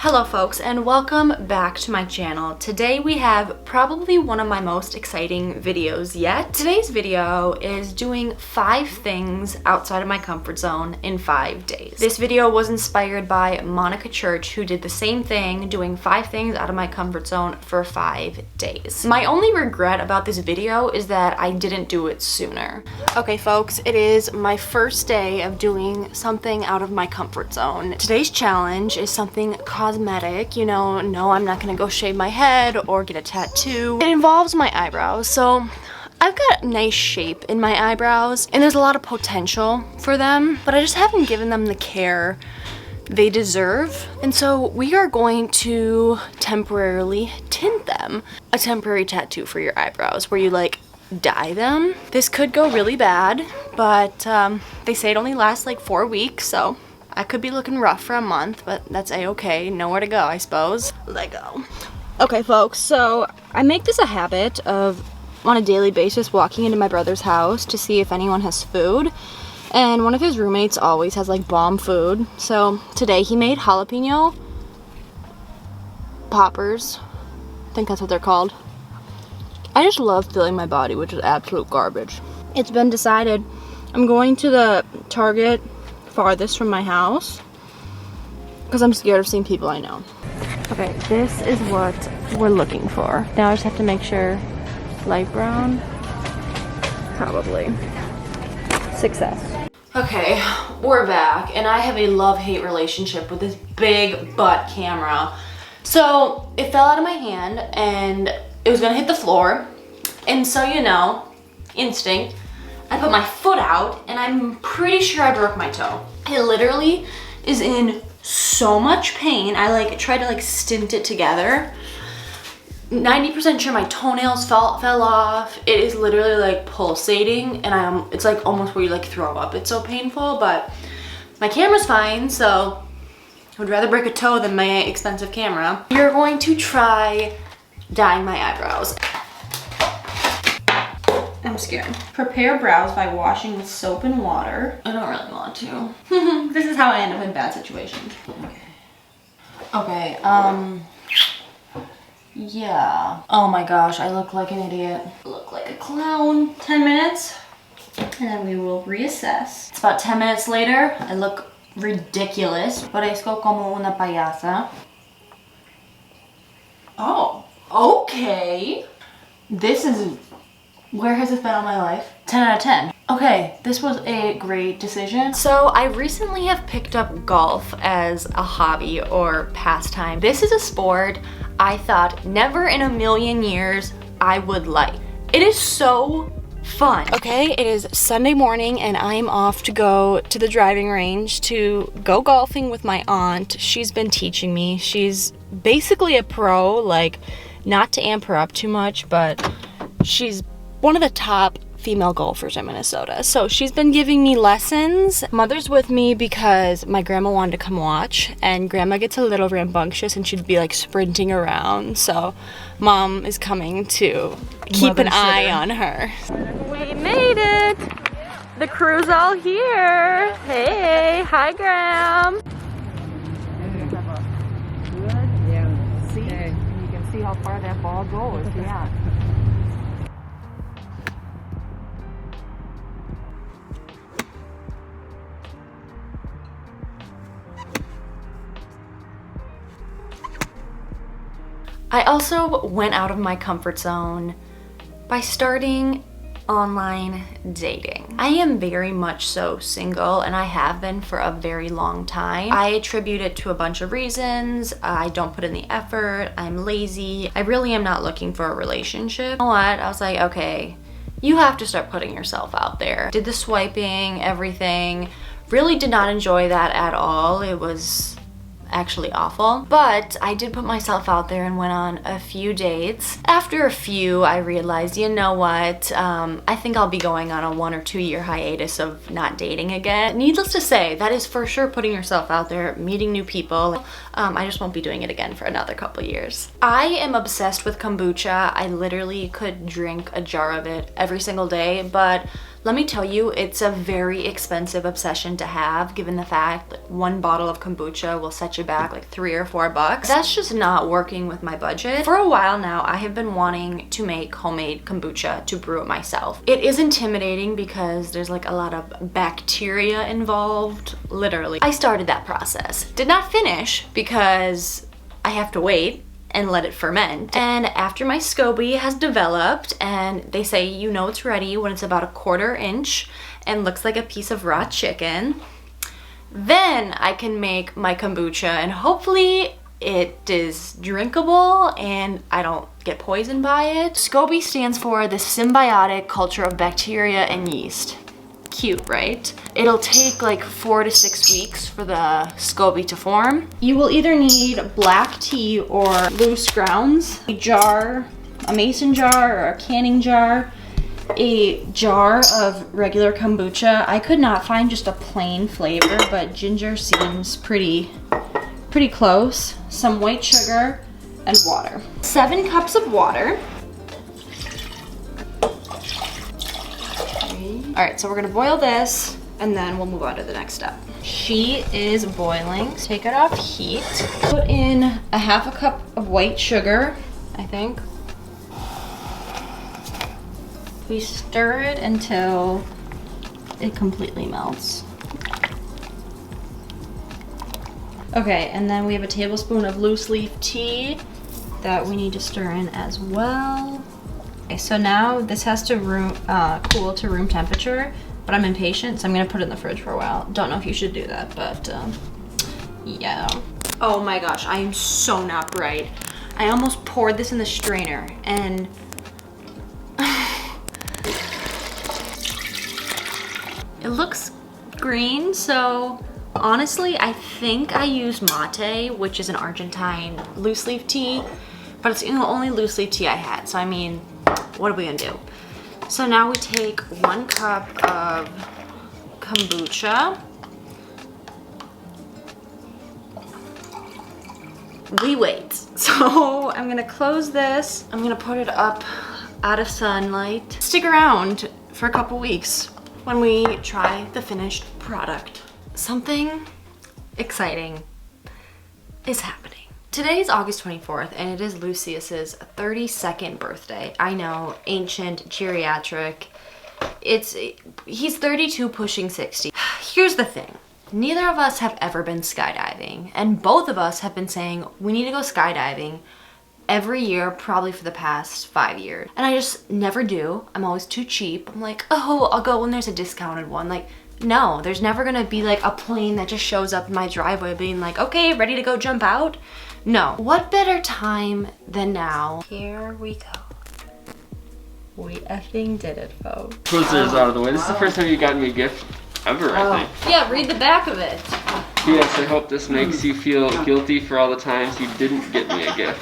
Hello folks, and welcome back to my channel. Today we have probably one of my most exciting videos yet. Today's video is doing 5 things outside of my comfort zone in 5 days. This video was inspired by Monica Church, who did the same thing, doing 5 things out of my comfort zone for 5 days. My only regret about this video is that I didn't do it sooner. Okay folks, it is my first day of doing something out of my comfort zone. Today's challenge is something cosmetic, no, I'm not gonna go shave my head or get a tattoo. It involves my eyebrows, so I've got a nice shape in my eyebrows and there's a lot of potential for them, but I just haven't given them the care they deserve. And so we are going to temporarily tint them. A temporary tattoo for your eyebrows where you like dye them. This could go really bad, but they say it only lasts like 4 weeks, so I could be looking rough for a month, but that's a-okay. Nowhere to go, I suppose. Let go. Okay, folks, so I make this a habit of, on a daily basis, walking into my brother's house to see if anyone has food. And one of his roommates always has, like, bomb food. So today he made jalapeno poppers. I think that's what they're called. I just love filling my body, which is absolute garbage. It's been decided I'm going to the Target farthest from my house because I'm scared of seeing people I know. Okay, this is what we're looking for. Now I just have to make sure light brown. Probably. Success. Okay, we're back and I have a love-hate relationship with this big butt camera. So it fell out of my hand and it was gonna hit the floor, and so instinct, I put my foot out and I'm pretty sure I broke my toe. It literally is in so much pain. I tried to stint it together. 90% sure my toenails fell off. It is literally pulsating and it's almost where you throw up. It's so painful, but my camera's fine, so I would rather break a toe than my expensive camera. You're going to try dyeing my eyebrows. I'm scared. Prepare brows by washing with soap and water. I don't really want to. This is how I end up in bad situations. Okay, yeah. Oh my gosh, I look like an idiot. I look like a clown. 10 minutes, and then we will reassess. It's about 10 minutes later. I look ridiculous. Parezco como una payasa. Oh, okay. This is... Where has this been all my life? 10 out of 10. Okay, this was a great decision. So I recently have picked up golf as a hobby or pastime. This is a sport I thought never in a million years I would like. It is so fun. Okay, it is Sunday morning and I'm off to go to the driving range to go golfing with my aunt. She's been teaching me. She's basically a pro, not to amp her up too much, but she's one of the top female golfers in Minnesota. So she's been giving me lessons. Mother's with me because my grandma wanted to come watch, and grandma gets a little rambunctious and she'd be sprinting around. So mom is coming to keep an eye on her. We made it! The crew's all here. Hey, hi Gram. Yeah, see, you can see how far that ball goes, yeah. I also went out of my comfort zone by starting online dating. I am very much so single and I have been for a very long time. I attribute it to a bunch of reasons. I don't put in the effort, I'm lazy. I really am not looking for a relationship. You know what? I was like, okay, you have to start putting yourself out there. Did the swiping, everything. Really did not enjoy that at all. It was actually awful, but I did put myself out there and went on a few dates. After a few, I realized, you know what, I think I'll be going on a 1 or 2 year hiatus of not dating again. Needless to say, that is for sure putting yourself out there, meeting new people. I just won't be doing it again for another couple years. I am obsessed with kombucha. I literally could drink a jar of it every single day, but Let me tell you, it's a very expensive obsession to have, given the fact that one bottle of kombucha will set you back like $3 or $4. That's just not working with my budget. For a while now, I have been wanting to make homemade kombucha to brew it myself. It is intimidating because there's like a lot of bacteria involved, literally. I started that process. Did not finish because I have to wait and let it ferment. And after my SCOBY has developed, and they say you know it's ready when it's about 1/4 inch and looks like a piece of raw chicken, then I can make my kombucha and hopefully it is drinkable and I don't get poisoned by it. SCOBY stands for the symbiotic culture of bacteria and yeast. Cute, right? It'll take like 4 to 6 weeks for the SCOBY to form. You will either need black tea or loose grounds, a jar, a mason jar or a canning jar, a jar of regular kombucha. I could not find just a plain flavor, but ginger seems pretty close. Some white sugar and water. 7 cups of water. All right, so we're gonna boil this and then we'll move on to the next step. She is boiling, take it off heat. Put in a 1/2 cup of white sugar, I think. We stir it until it completely melts. Okay, and then we have a tablespoon of loose leaf tea that we need to stir in as well. Okay, so now this has to cool to room temperature, but I'm impatient, so I'm gonna put it in the fridge for a while. Don't know if you should do that, but yeah. Oh my gosh, I am so not bright. I almost poured this in the strainer and it looks green, so honestly, I think I used mate, which is an Argentine loose leaf tea, but it's the only loose leaf tea I had, so I mean, what are we gonna do? So now we take 1 cup of kombucha. We wait. So I'm gonna close this. I'm gonna put it up out of sunlight. Stick around for a couple weeks when we try the finished product. Something exciting is happening. Today is August 24th and it is Lucius's 32nd birthday. I know, ancient, geriatric. He's 32 pushing 60. Here's the thing. Neither of us have ever been skydiving, and both of us have been saying we need to go skydiving every year, probably for the past 5 years. And I just never do. I'm always too cheap. I'm like, oh, I'll go when there's a discounted one. Like, no, there's never gonna be like a plane that just shows up in my driveway being like, okay, ready to go jump out? No. What better time than now? Here we go. We effing did it, folks. Closers out of the way. This is the first time you've gotten me a gift ever, I think. Yeah, read the back of it. Yes, I hope this makes you feel guilty for all the times you didn't get me a gift.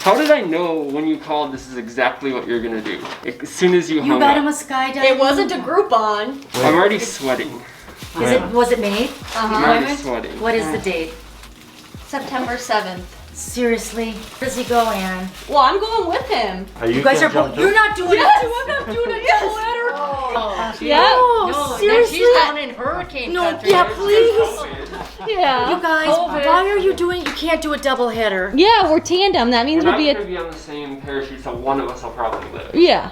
How did I know when you called this is exactly what you're gonna do? As soon as you hung You got up. him a skydiving. It wasn't a Groupon. I'm already sweating. Was it made? I'm already sweating. What is the date? September 7th. Seriously? Where does he go, Ann? Well, I'm going with him. You guys are both. You're not doing Yes, it. I'm not doing a double letter. Oh, Yeah. no, seriously. She's down in hurricane country. Yeah, please. Yeah. You guys, why are you doing? You can't do a double header. Yeah, we're tandem. That means We're we'll not be gonna be on the same parachute, so one of us will probably live. Yeah.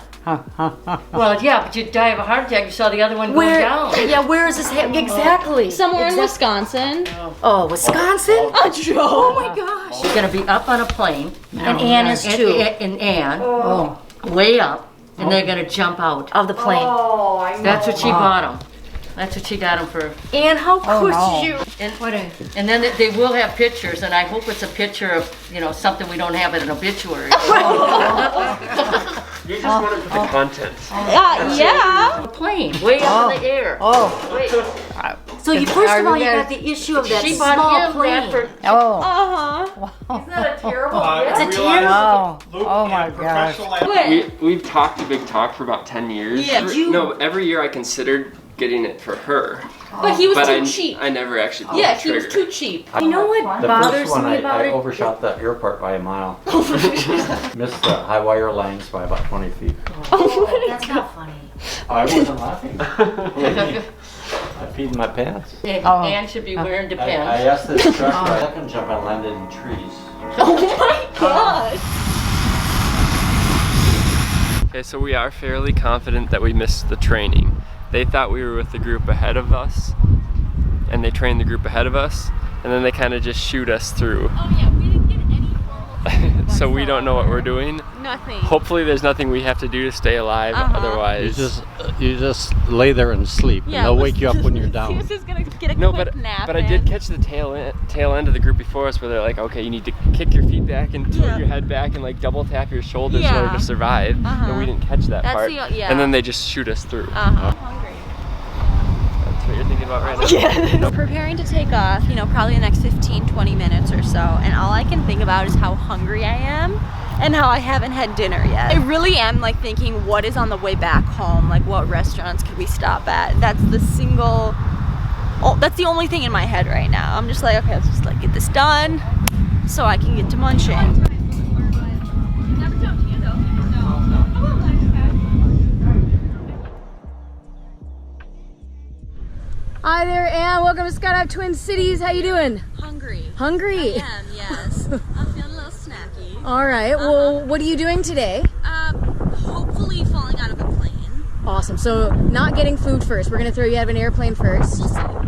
Well, yeah, but you'd die of a heart attack. You saw the other one go down. Yeah, where is this exactly? Somewhere in Wisconsin. Oh, Wisconsin? Oh my gosh. She's gonna be up on a plane, and Ann is too. And Ann, way up, and they're gonna jump out of the plane. Oh, I know. That's what she bought them. That's what she got them for. And how could you? And then they will have pictures, and I hope it's a picture of, you know, something we don't have in an obituary. You just want to put the content. Yeah. A plane, way up in the air. So you first of all, you got the issue of that She bought small him plane. that for. Uh-huh. Isn't that a terrible It's a gift? terrible. Wow. Luke, Oh my gosh. We've talked a big talk for about 10 years. Yeah. No, every year I considered getting it for her. But he was But too cheap. I never actually pulled Yeah, the he was trigger. too cheap. You know what The bothers first one, me about I it? overshot the airport by a mile. Missed the high wire lines by about 20 feet. That's not funny. I wasn't laughing. I peed my pants. Anne should be wearing I depends. asked this truck driver, I can jump and landed in trees. Oh my gosh! Okay, so we are fairly confident that we missed the training. They thought we were with the group ahead of us, and they trained the group ahead of us, and then they kind of just shoot us through. Oh yeah, we didn't get any formal So we don't know what we're doing. Nothing. Hopefully there's nothing we have to do to stay alive, otherwise. You just lay there and sleep, and they'll wake you up when you're down. He was just gonna get a No, quick nap. but I did catch the tail end of the group before us where they're like, okay, you need to kick your feet back and tilt your head back and like double tap your shoulders in order to survive. And we didn't catch that part. And then they just shoot us through. I'm hungry. That's what you're thinking about right now? Yeah. Preparing to take off, you know, probably the next 15-20 minutes or so, and all I can think about is how hungry I am and how I haven't had dinner yet. I really am like thinking, what is on the way back home? Like, what restaurants could we stop at? That's that's the only thing in my head right now. I'm just like, okay, let's just like get this done so I can get to munching. Hi there, Anne. Welcome to Skydive Twin Cities. How you doing? Hungry. Hungry? I am, yes. I'm feeling a little snacky. All right. Well, what are you doing today? Hopefully falling out of a plane. Awesome. So, not getting food first. We're gonna throw you out of an airplane first.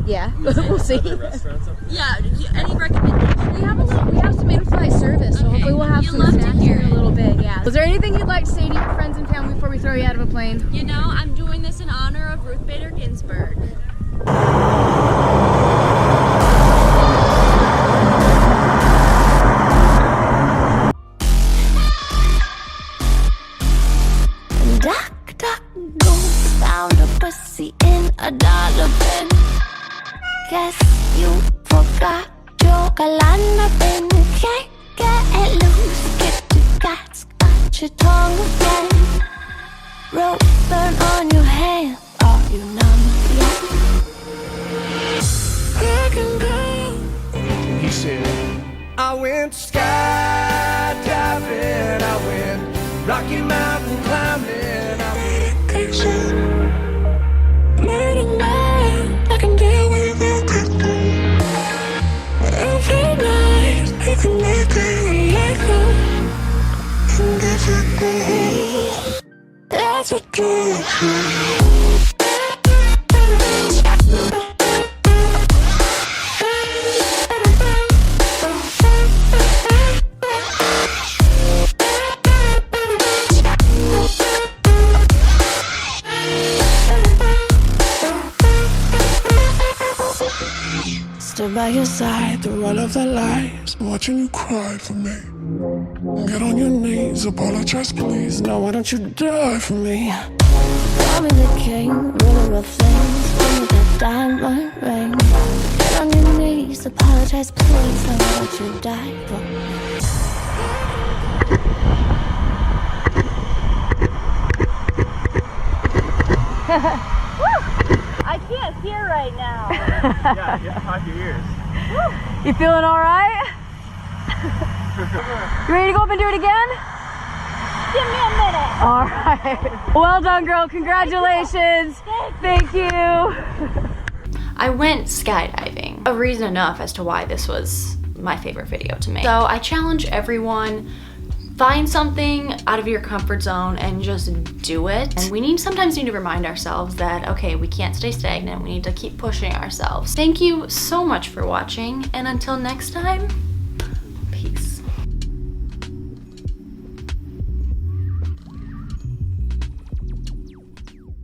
Yeah, we'll see. Yeah. Any recommendations? We have some in-flight service, so hopefully we'll have some snacks here in a little bit. Yeah. Is there anything you'd like to say to your friends and family before we throw you out of a plane? You know, I'm doing this in honor of Ruth Bader Ginsburg. Duck, duck, go, found a pussy in a dollar bin. Guess you forgot your galana bin. Can't get loose, get your guts, got your tongue again. Rope burn on your hand, are you numb yet? I can go. He said, I went skydiving, I went Rocky Mountain climbing, I went Learning that I can deal with it. Every night I can make it legal. And that's what do. Stood by your side through all of the lies, watching you cry for me. Get on your knees, apologize please. Now why don't you die for me? Call me the king, ruler of things. Give me that diamond ring. Get on your knees, apologize please. Now why don't you die for me? I can't hear right now. Yeah, you have your ears. You feeling all right? You ready to go up and do it again? Give me a minute. All right. Well done, girl. Congratulations. Thank you. I went skydiving. A reason enough as to why this was my favorite video to make. So I challenge everyone, find something out of your comfort zone and just do it. And we sometimes need to remind ourselves that, okay, we can't stay stagnant. We need to keep pushing ourselves. Thank you so much for watching, and until next time,